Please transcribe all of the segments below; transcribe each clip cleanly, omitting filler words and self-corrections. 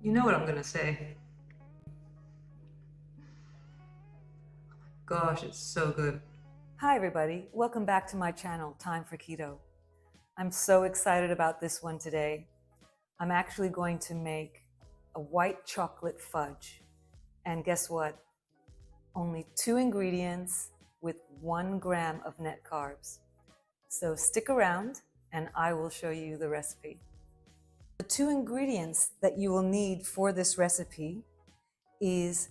You know what I'm gonna say. Gosh, it's so good. Hi everybody, welcome back to my channel, Time for Keto. I'm so excited about this one today. I'm actually going to make a white chocolate fudge. And guess what? Only 2 ingredients with 1 gram of net carbs. So stick around and I will show you the recipe. The 2 ingredients that you will need for this recipe is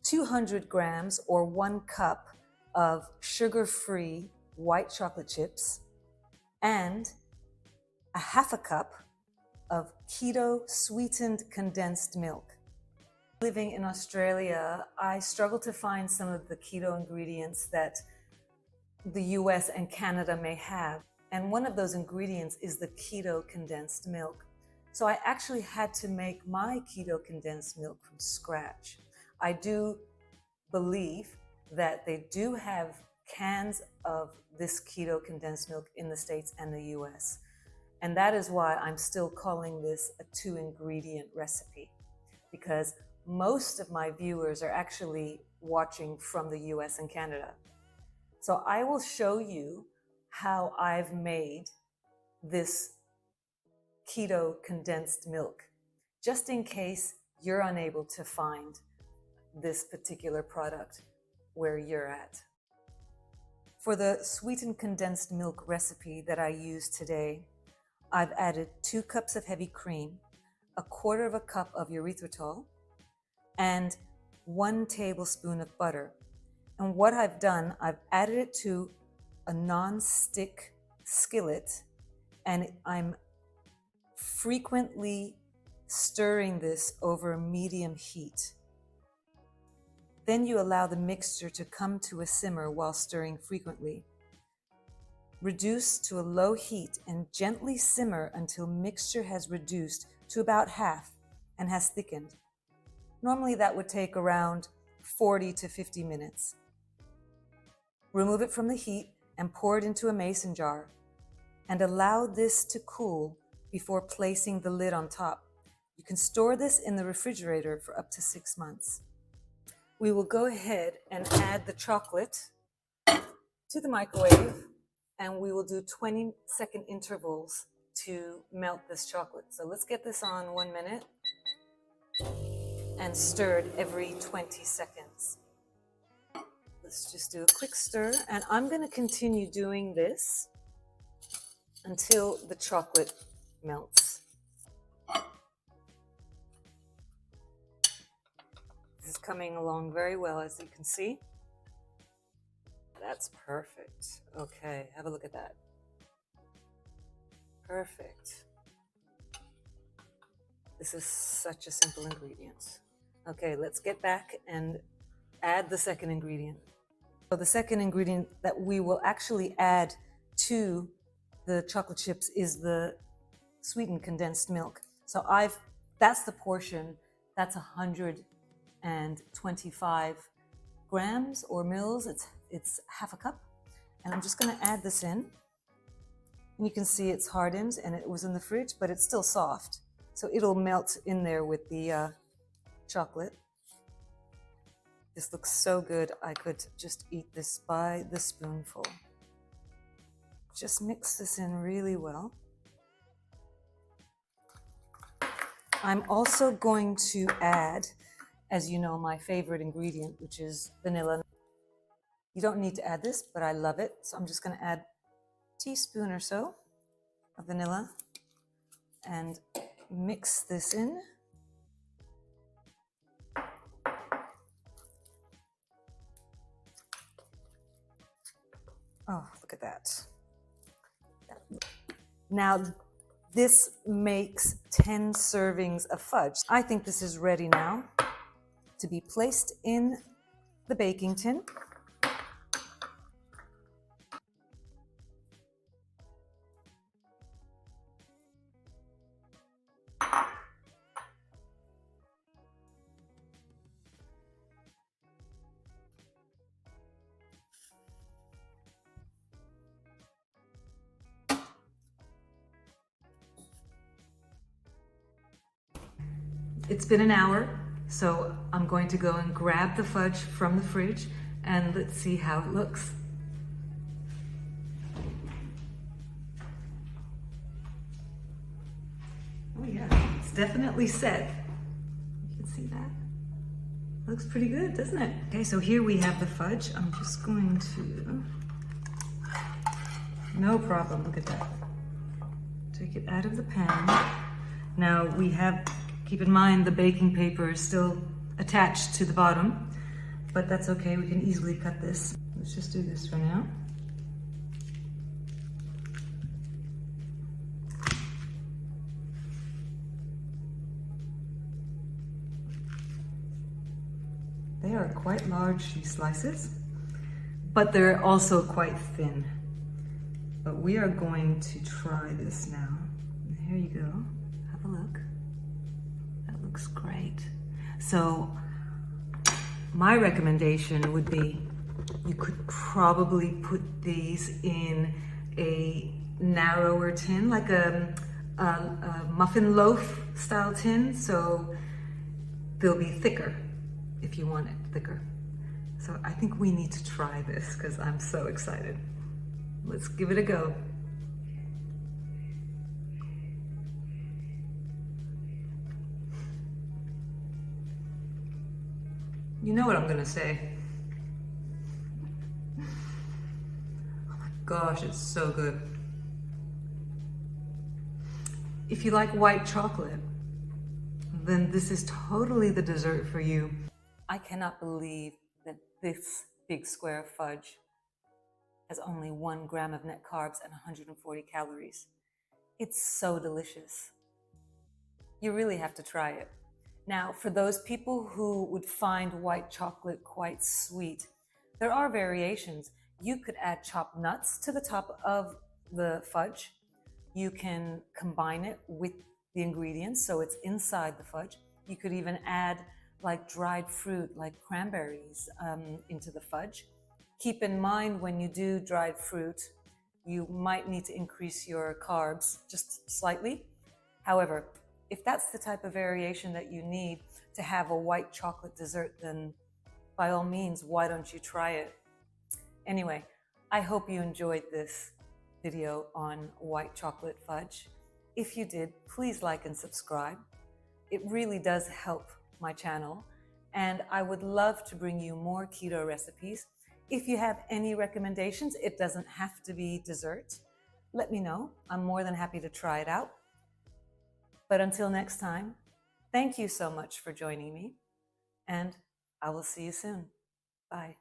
200 grams or 1 cup of sugar-free white chocolate chips and a half a cup of keto sweetened condensed milk. Living in Australia, I struggle to find some of the keto ingredients that the US and Canada may have. And one of those ingredients is the keto condensed milk. So I actually had to make my keto condensed milk from scratch. I do believe that they do have cans of this keto condensed milk in the States and the US. And that is why I'm still calling this a 2 ingredient recipe, because most of my viewers are actually watching from the US and Canada. So I will show you how I've made this keto condensed milk, just in case you're unable to find this particular product where you're at. For the sweetened condensed milk recipe that I use today, I've added 2 cups of heavy cream, 1/4 of a cup of erythritol, and 1 tablespoon of butter. And what I've done, I've added it to a non-stick skillet, and I'm frequently stirring this over medium heat. Then you allow the mixture to come to a simmer while stirring frequently. Reduce to a low heat and gently simmer until mixture has reduced to about half and has thickened. Normally that would take around 40 to 50 minutes. Remove it from the heat and pour it into a mason jar and allow this to cool before placing the lid on top. You can store this in the refrigerator for up to 6 months. We will go ahead and add the chocolate to the microwave, and we will do 20-second intervals to melt this chocolate. So let's get this on 1 minute and stir it every 20 seconds. Let's just do a quick stir, and I'm going to continue doing this until the chocolate melts. This is coming along very well, as you can see. That's perfect. Okay, have a look at that. Perfect. This is such a simple ingredient. Okay, let's get back and add the second ingredient. So the second ingredient that we will actually add to the chocolate chips is the sweetened condensed milk. So that's the portion, that's 125 grams or mils. It's half a cup. And I'm just going to add this in. And you can see it's hardened and it was in the fridge, but it's still soft. So it'll melt in there with the chocolate. This looks so good. I could just eat this by the spoonful. Just mix this in really well. I'm also going to add, as you know, my favorite ingredient, which is vanilla. You don't need to add this, but I love it. So I'm just going to add a teaspoon or so of vanilla and mix this in. Oh, look at that. Now, this makes 10 servings of fudge. I think this is ready now to be placed in the baking tin. It's been an hour, so I'm going to go and grab the fudge from the fridge and let's see how it looks. Oh yeah, it's definitely set. You can see that. Looks pretty good, doesn't it? Okay, so here we have the fudge. I'm just going to, no problem, look at that. Take it out of the pan. Now we have, keep in mind the baking paper is still attached to the bottom, but that's okay, we can easily cut this. Let's just do this for now. They are quite large, these slices, but they're also quite thin. But we are going to try this now. Here you go, have a look. That looks great. So my recommendation would be you could probably put these in a narrower tin, like a muffin loaf style tin, so they'll be thicker if you want it thicker. So I think we need to try this because I'm so excited. Let's give it a go. You know what I'm gonna say. Oh my gosh, it's so good. If you like white chocolate, then this is totally the dessert for you. I cannot believe that this big square of fudge has only 1 gram of net carbs and 140 calories. It's so delicious. You really have to try it. Now, for those people who would find white chocolate quite sweet, there are variations. You could add chopped nuts to the top of the fudge. You can combine it with the ingredients so it's inside the fudge. You could even add like dried fruit, like cranberries, into the fudge. Keep in mind when you do dried fruit, you might need to increase your carbs just slightly. However, if that's the type of variation that you need to have a white chocolate dessert, then by all means, why don't you try it? Anyway, I hope you enjoyed this video on white chocolate fudge. If you did, please like and subscribe. It really does help my channel, and I would love to bring you more keto recipes. If you have any recommendations, it doesn't have to be dessert. Let me know. I'm more than happy to try it out. But until next time, thank you so much for joining me, and I will see you soon. Bye.